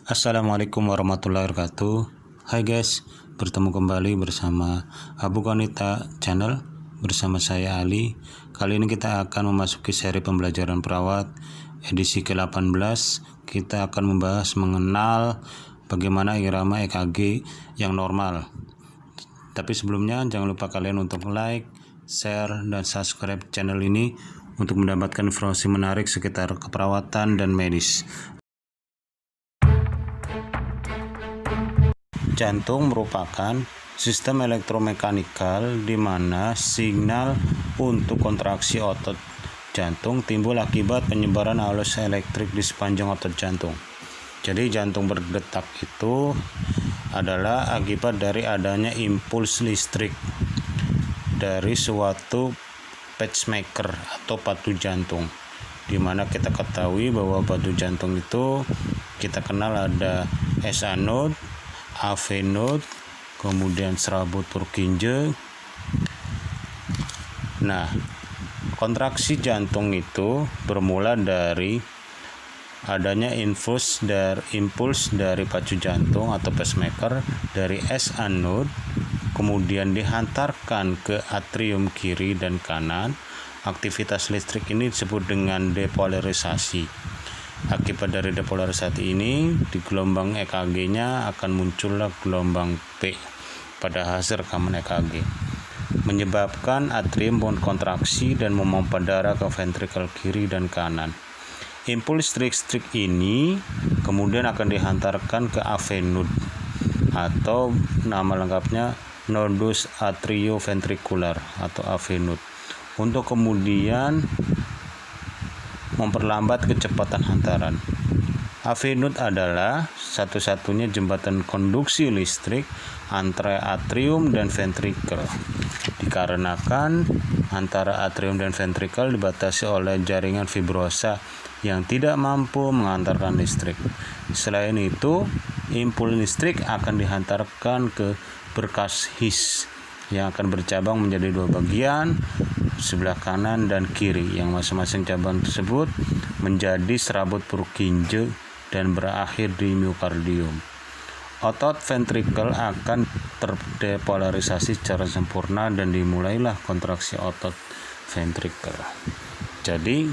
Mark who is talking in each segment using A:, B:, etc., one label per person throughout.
A: Assalamualaikum warahmatullahi wabarakatuh. Hai guys, bertemu kembali bersama Abu Konita Channel bersama saya Ali. Kali ini kita akan memasuki seri pembelajaran perawat edisi ke-18. Kita akan membahas mengenal bagaimana irama EKG yang normal. Tapi sebelumnya jangan lupa kalian untuk like, share, dan subscribe channel ini untuk mendapatkan informasi menarik sekitar keperawatan dan medis. Jantung merupakan sistem elektromekanikal di mana signal untuk kontraksi otot jantung timbul akibat penyebaran arus elektrik di sepanjang otot jantung. Jadi jantung berdetak itu adalah akibat dari adanya impuls listrik dari suatu pacemaker atau patu jantung, di mana kita ketahui bahwa patu jantung itu kita kenal ada SA node, AV node, kemudian serabut Purkinje. Nah, kontraksi jantung itu bermula dari adanya impuls dari pacu jantung atau pacemaker dari SA node, kemudian dihantarkan ke atrium kiri dan kanan. Aktivitas listrik ini disebut dengan depolarisasi. Akibat dari depolarisasi ini, di gelombang EKG-nya akan muncullah gelombang P pada hasil rekaman EKG, menyebabkan atrium kontraksi dan memompa darah ke ventrikel kiri dan kanan. Impuls listrik ini kemudian akan dihantarkan ke AV node atau nama lengkapnya nodus atrioventricular atau AV node, untuk kemudian memperlambat kecepatan hantaran. AV node adalah satu-satunya jembatan konduksi listrik antara atrium dan ventrikel, dikarenakan antara atrium dan ventrikel dibatasi oleh jaringan fibrosa yang tidak mampu mengantarkan listrik. Selain itu, impuls listrik akan dihantarkan ke berkas His yang akan bercabang menjadi dua bagian, sebelah kanan dan kiri, yang masing-masing cabang tersebut menjadi serabut Purkinje dan berakhir di miokardium. Otot ventrikel akan terdepolarisasi secara sempurna dan dimulailah kontraksi otot ventrikel. Jadi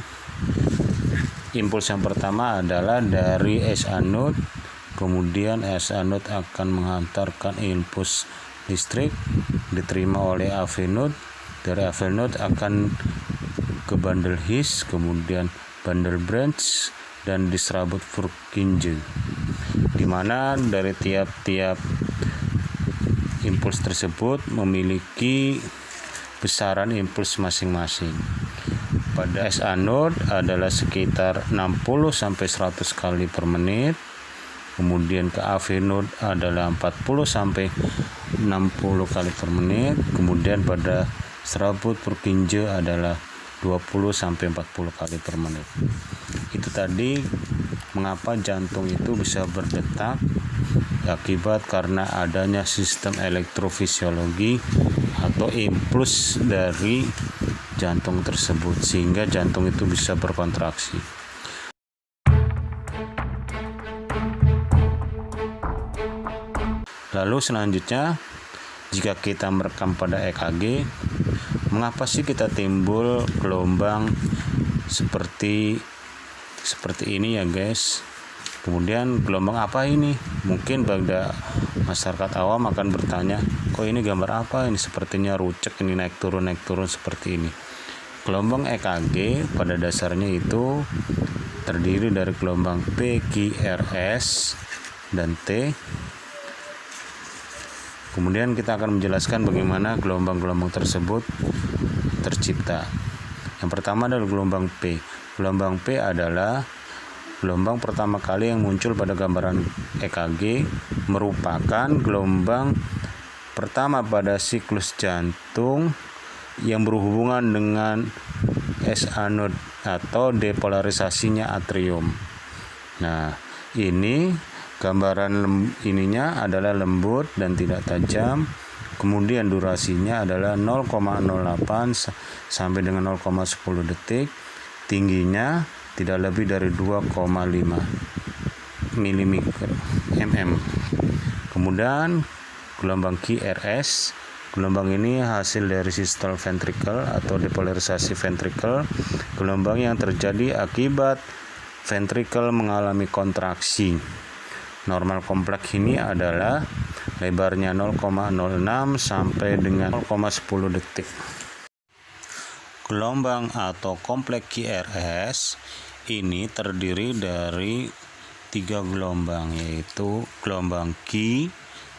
A: impuls yang pertama adalah dari SA node, kemudian SA node akan menghantarkan impuls listrik diterima oleh AV node. Dari AV node akan ke bundle His, kemudian bundle branch, dan diserabut Purkinje, di mana dari tiap-tiap impuls tersebut memiliki besaran impuls masing-masing. Pada SA node adalah sekitar 60-100 kali per menit, kemudian ke AV node adalah 40-60 kali per menit, kemudian pada serabut Purkinje adalah 20-40 kali per menit. Itu tadi mengapa jantung itu bisa berdetak, akibat karena adanya sistem elektrofisiologi atau impuls dari jantung tersebut, sehingga jantung itu bisa berkontraksi. Lalu selanjutnya, jika kita merekam pada EKG, mengapa sih kita timbul gelombang seperti ini ya guys? Kemudian gelombang apa ini? Mungkin pada masyarakat awam akan bertanya, kok ini gambar apa ini? Sepertinya rucek, ini naik turun seperti ini. Gelombang EKG pada dasarnya itu terdiri dari gelombang P, Q, R, S, dan T. Kemudian kita akan menjelaskan bagaimana gelombang-gelombang tersebut tercipta. Yang pertama adalah gelombang P. Gelombang P adalah gelombang pertama kali yang muncul pada gambaran EKG, merupakan gelombang pertama pada siklus jantung yang berhubungan dengan SA node atau depolarisasinya atrium. Nah, ini gambaran ininya adalah lembut dan tidak tajam. Kemudian durasinya adalah 0,08 sampai dengan 0,10 detik. Tingginya tidak lebih dari 2,5 mm. Kemudian gelombang QRS, gelombang ini hasil dari sistole ventricle atau depolarisasi ventricle, gelombang yang terjadi akibat ventricle mengalami kontraksi. Normal kompleks ini adalah lebarnya 0,06 sampai dengan 0,10 detik. Gelombang atau kompleks QRS ini terdiri dari 3 gelombang, yaitu gelombang Q,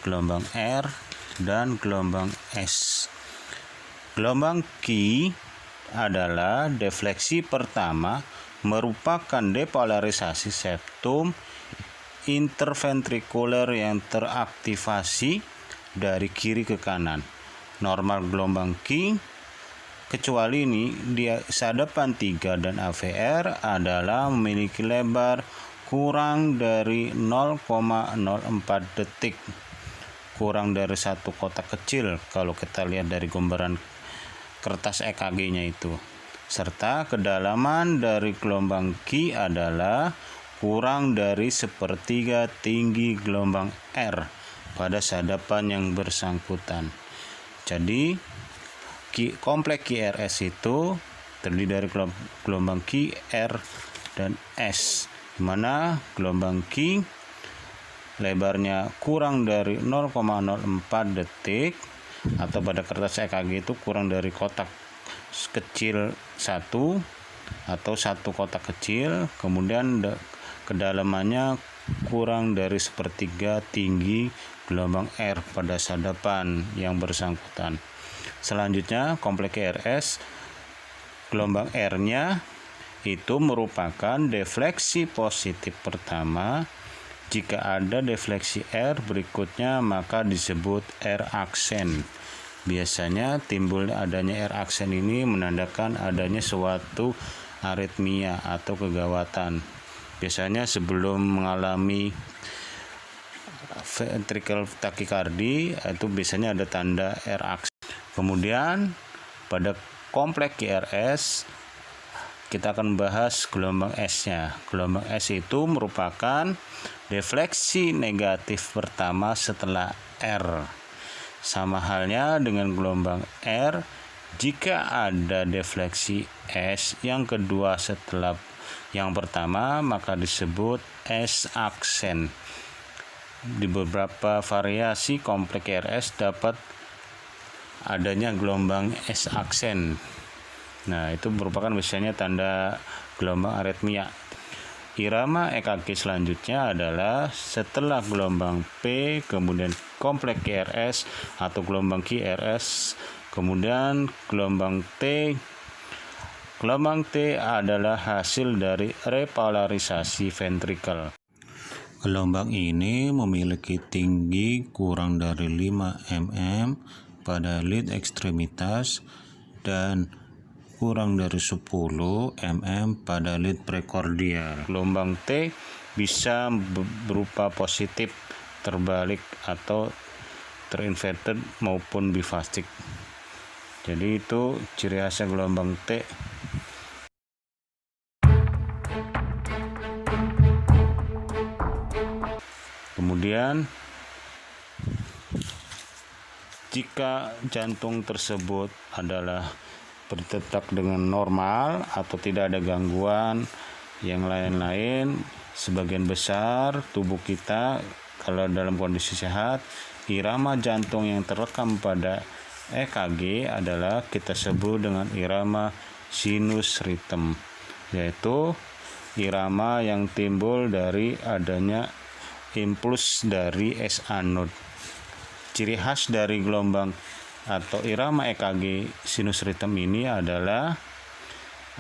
A: gelombang R, dan gelombang S. Gelombang Q adalah defleksi pertama, merupakan depolarisasi septum interventrikuler yang teraktivasi dari kiri ke kanan. Normal gelombang Q, kecuali ini di sadapan 3 dan AVR adalah memiliki lebar kurang dari 0,04 detik, kurang dari satu kotak kecil kalau kita lihat dari gambaran kertas EKG-nya itu. Serta kedalaman dari gelombang Q adalah kurang dari sepertiga tinggi gelombang R pada sadapan yang bersangkutan. Jadi kompleks QRS itu terdiri dari gelombang Q, R, dan S, di mana gelombang Q lebarnya kurang dari 0,04 detik atau pada kertas EKG itu kurang dari kotak kecil 1 atau satu kotak kecil, kemudian kedalamannya kurang dari sepertiga tinggi gelombang R pada sadapan yang bersangkutan. Selanjutnya kompleks QRS, gelombang R-nya itu merupakan defleksi positif pertama. Jika ada defleksi R berikutnya maka disebut R aksen. Biasanya timbul adanya R aksen ini menandakan adanya suatu aritmia atau kegawatan. Biasanya sebelum mengalami ventricular tachycardia itu biasanya ada tanda R aksen. Kemudian pada kompleks QRS kita akan bahas gelombang S-nya. Gelombang S itu merupakan defleksi negatif pertama setelah R. Sama halnya dengan gelombang R, jika ada defleksi S yang kedua setelah yang pertama maka disebut S aksen. Di beberapa variasi kompleks QRS dapat adanya gelombang S aksen. Nah, itu merupakan biasanya tanda gelombang aritmia. Irama EKG selanjutnya adalah setelah gelombang P, kemudian kompleks QRS atau gelombang QRS, kemudian gelombang T. Gelombang T adalah hasil dari repolarisasi ventricle. Gelombang ini memiliki tinggi kurang dari 5 mm pada lead ekstremitas dan kurang dari 10 mm pada lead precordial. Gelombang T bisa berupa positif, terbalik, atau terinverted maupun bifastik. Jadi itu ciri khasnya gelombang T. Kemudian jika jantung tersebut adalah berdetak dengan normal atau tidak ada gangguan yang lain-lain, sebagian besar tubuh kita kalau dalam kondisi sehat, irama jantung yang terekam pada EKG adalah kita sebut dengan irama sinus rhythm, yaitu irama yang timbul dari adanya impuls dari SA node. Ciri khas dari gelombang atau irama EKG sinus rhythm ini adalah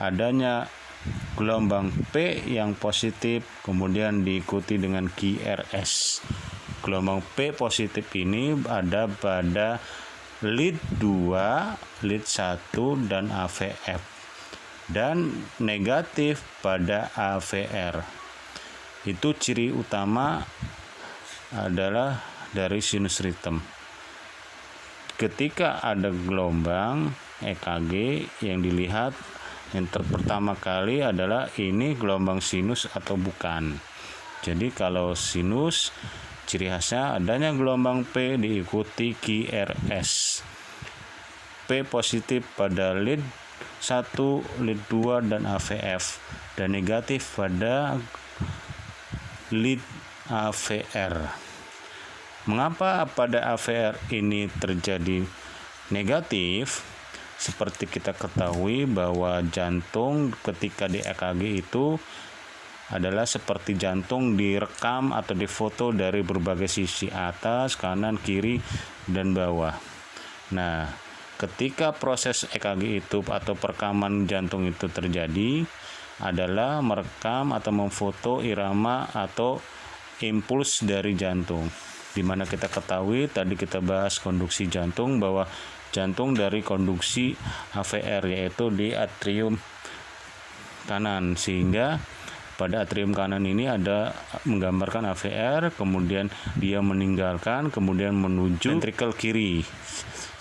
A: adanya gelombang P yang positif kemudian diikuti dengan QRS. Gelombang P positif ini ada pada lead 2, lead 1 dan AVF, dan negatif pada AVR. Itu ciri utama adalah dari sinus rhythm. Ketika ada gelombang EKG yang dilihat yang pertama kali adalah ini gelombang sinus atau bukan. Jadi kalau sinus ciri khasnya adanya gelombang P diikuti QRS. P positif pada lead 1, lead 2 dan AVF, dan negatif pada lead AVR. Mengapa pada AVR ini terjadi negatif? Seperti kita ketahui bahwa jantung ketika di EKG itu adalah seperti jantung direkam atau difoto dari berbagai sisi, atas, kanan, kiri, dan bawah. Nah, ketika proses EKG itu atau perekaman jantung itu terjadi adalah merekam atau memfoto irama atau impuls dari jantung, di mana kita ketahui tadi kita bahas konduksi jantung bahwa jantung dari konduksi AVR yaitu di atrium kanan, sehingga pada atrium kanan ini ada menggambarkan AVR, kemudian dia meninggalkan, kemudian menuju ventrikel kiri,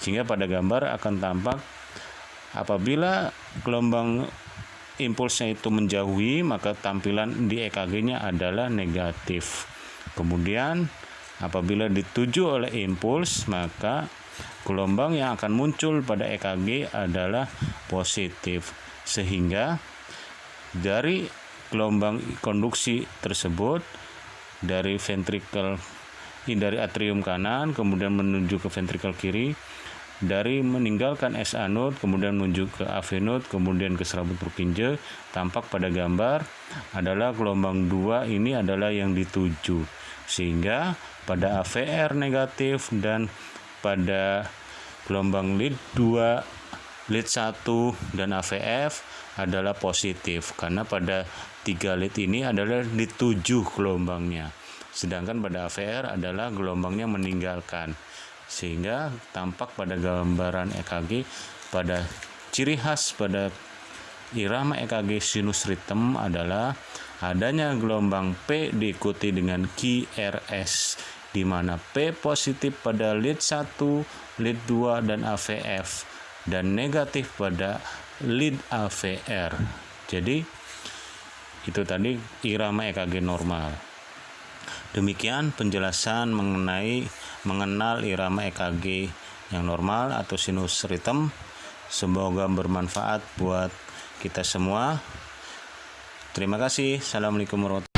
A: sehingga pada gambar akan tampak apabila gelombang impulsnya itu menjauhi maka tampilan di EKG-nya adalah negatif. Kemudian apabila dituju oleh impuls maka gelombang yang akan muncul pada EKG adalah positif, sehingga dari gelombang konduksi tersebut dari atrium kanan kemudian menuju ke ventrikel kiri, dari meninggalkan SA node kemudian menuju ke AV node kemudian ke serabut Purkinje, tampak pada gambar adalah gelombang 2 ini adalah yang dituju, sehingga pada AVR negatif dan pada gelombang lead 2, lead 1 dan AVF adalah positif, karena pada 3 lead ini adalah dituju gelombangnya, sedangkan pada AVR adalah gelombangnya meninggalkan, sehingga tampak pada gambaran EKG pada ciri khas pada irama EKG sinus ritem adalah adanya gelombang P diikuti dengan QRS, di mana P positif pada lead 1, lead 2 dan AVF, dan negatif pada lead AVR. Jadi itu tadi irama EKG normal. Demikian penjelasan mengenal irama EKG yang normal atau sinus ritem. Semoga bermanfaat buat kita semua. Terima kasih. Assalamualaikum warahmatullahi wabarakatuh.